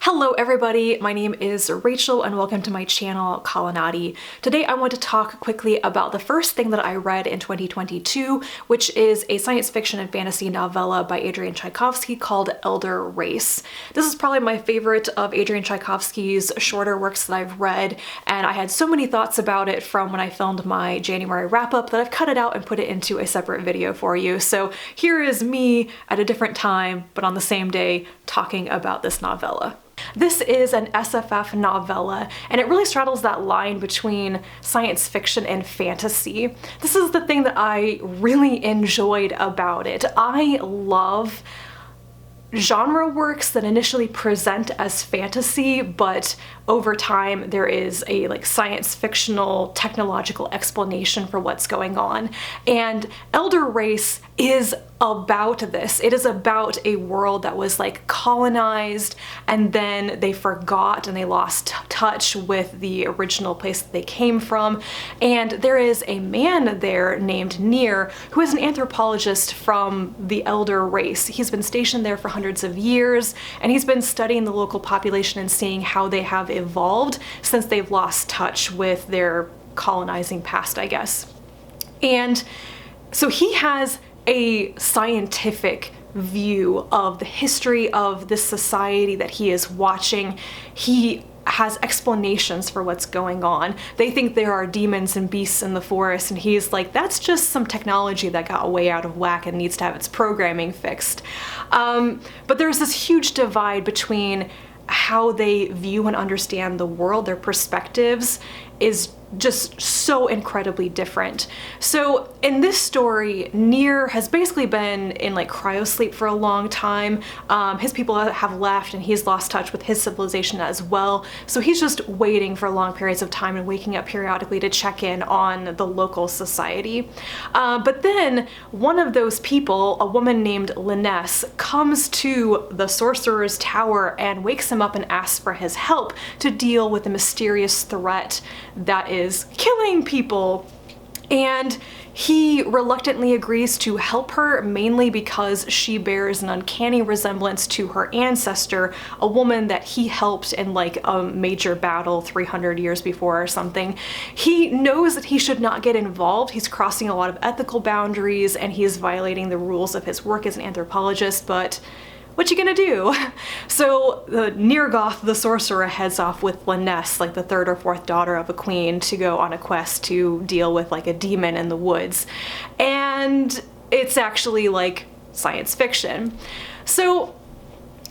Hello everybody, my name is Rachel and welcome to my channel, Kalanati. Today I want to talk quickly about the first thing that I read in 2022, which is a science fiction and fantasy novella by Adrian Tchaikovsky called Elder Race. This is probably my favorite of Adrian Tchaikovsky's shorter works that I've read, and I had so many thoughts about it from when I filmed my January wrap-up that I've cut it out and put it into a separate video for you. So here is me at a different time, but on the same day, talking about this novella. This is an SFF novella, and it really straddles that line between science fiction and fantasy. This is the thing that I really enjoyed about it. I love genre works that initially present as fantasy, but over time there is a science fictional technological explanation for what's going on. And Elder Race is about this. It is about a world that was colonized and then they forgot and they lost touch with the original place that they came from. And there is a man there named Near who is an anthropologist from the Elder Race. He's been stationed there for hundreds of years and he's been studying the local population and seeing how they have evolved since they've lost touch with their colonizing past, I guess. And so he has a scientific view of the history of this society that he is watching. He has explanations for what's going on. They think there are demons and beasts in the forest, and he's like, that's just some technology that got way out of whack and needs to have its programming fixed. But there's this huge divide between how they view and understand the world. Their perspectives is just so incredibly different. So in this story, Near has basically been in cryosleep for a long time. His people have left and he's lost touch with his civilization as well. So he's just waiting for long periods of time and waking up periodically to check in on the local society. But then one of those people, a woman named Liness, comes to the sorcerer's tower and wakes him up and asks for his help to deal with a mysterious threat that is killing people. And he reluctantly agrees to help her, mainly because she bears an uncanny resemblance to her ancestor, a woman that he helped in a major battle 300 years before or something. He knows that he should not get involved. He's crossing a lot of ethical boundaries and he's violating the rules of his work as an anthropologist, but what you gonna do? So Nirgoth, the sorcerer, heads off with Liness, the third or fourth daughter of a queen, to go on a quest to deal with a demon in the woods. And it's actually science fiction. So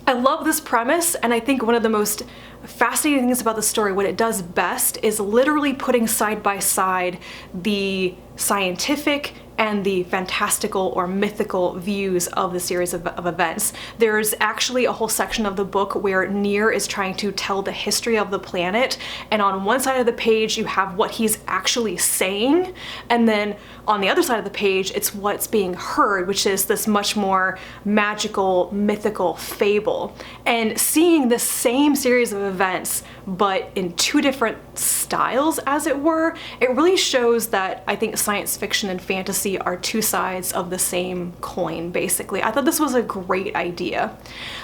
I love this premise, and I think one of the most fascinating things about the story, what it does best, is literally putting side by side the scientific and the fantastical or mythical views of the series of events. There's actually a whole section of the book where Near is trying to tell the history of the planet, and on one side of the page you have what he's actually saying, and then on the other side of the page it's what's being heard, which is this much more magical, mythical fable. And seeing the same series of events but in two different styles, as it were, it really shows that I think science fiction and fantasy are two sides of the same coin, basically. I thought this was a great idea.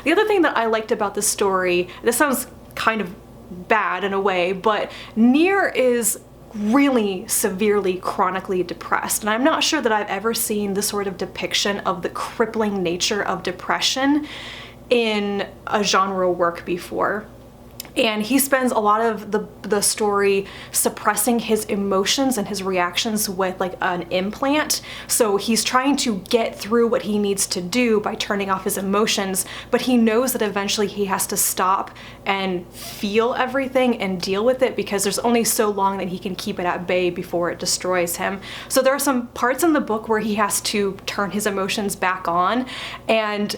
The other thing that I liked about the story, this sounds kind of bad in a way, but Near is really severely chronically depressed, and I'm not sure that I've ever seen this sort of depiction of the crippling nature of depression in a genre work before. And he spends a lot of the story suppressing his emotions and his reactions with an implant. So he's trying to get through what he needs to do by turning off his emotions, but he knows that eventually he has to stop and feel everything and deal with it, because there's only so long that he can keep it at bay before it destroys him. So there are some parts in the book where he has to turn his emotions back on, and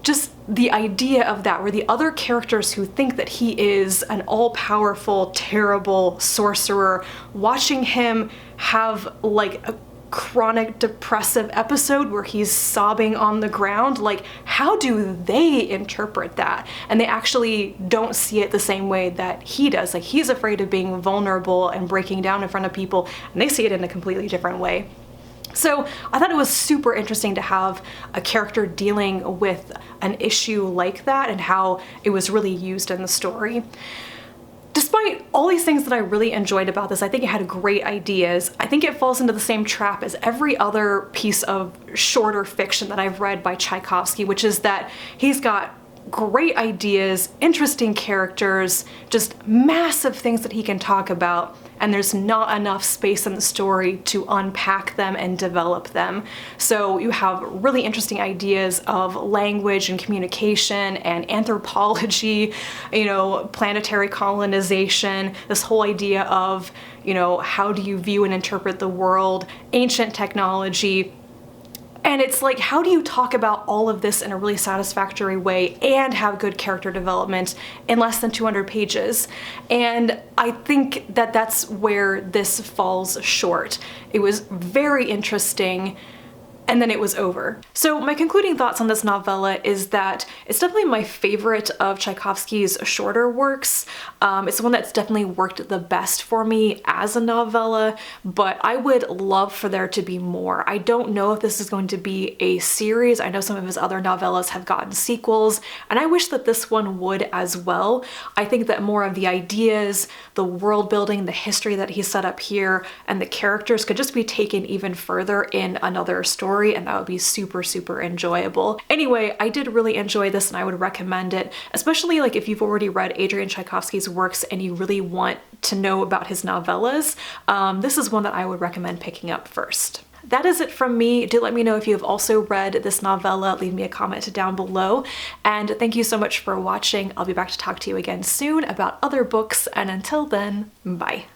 just the idea of that, where the other characters who think that he is an all-powerful, terrible sorcerer, watching him have a chronic depressive episode where he's sobbing on the ground, how do they interpret that? And they actually don't see it the same way that he does. He's afraid of being vulnerable and breaking down in front of people, and they see it in a completely different way. So I thought it was super interesting to have a character dealing with an issue like that and how it was really used in the story. Despite all these things that I really enjoyed about this, I think it had great ideas. I think it falls into the same trap as every other piece of shorter fiction that I've read by Tchaikovsky, which is that he's got great ideas, interesting characters, just massive things that he can talk about, and there's not enough space in the story to unpack them and develop them. So you have really interesting ideas of language and communication and anthropology, you know, planetary colonization, this whole idea of, you know, how do you view and interpret the world, ancient technology. And it's like, how do you talk about all of this in a really satisfactory way and have good character development in less than 200 pages? And I think that that's where this falls short. It was very interesting, and then it was over. So my concluding thoughts on this novella is that it's definitely my favorite of Tchaikovsky's shorter works. It's the one that's definitely worked the best for me as a novella, but I would love for there to be more. I don't know if this is going to be a series. I know some of his other novellas have gotten sequels, and I wish that this one would as well. I think that more of the ideas, the world building, the history that he set up here, and the characters could just be taken even further in another story, and that would be super, super enjoyable. Anyway, I did really enjoy this and I would recommend it, especially like if you've already read Adrian Tchaikovsky's works and you really want to know about his novellas. This is one that I would recommend picking up first. That is it from me. Do let me know if you have also read this novella. Leave me a comment down below. And thank you so much for watching. I'll be back to talk to you again soon about other books, and until then, bye.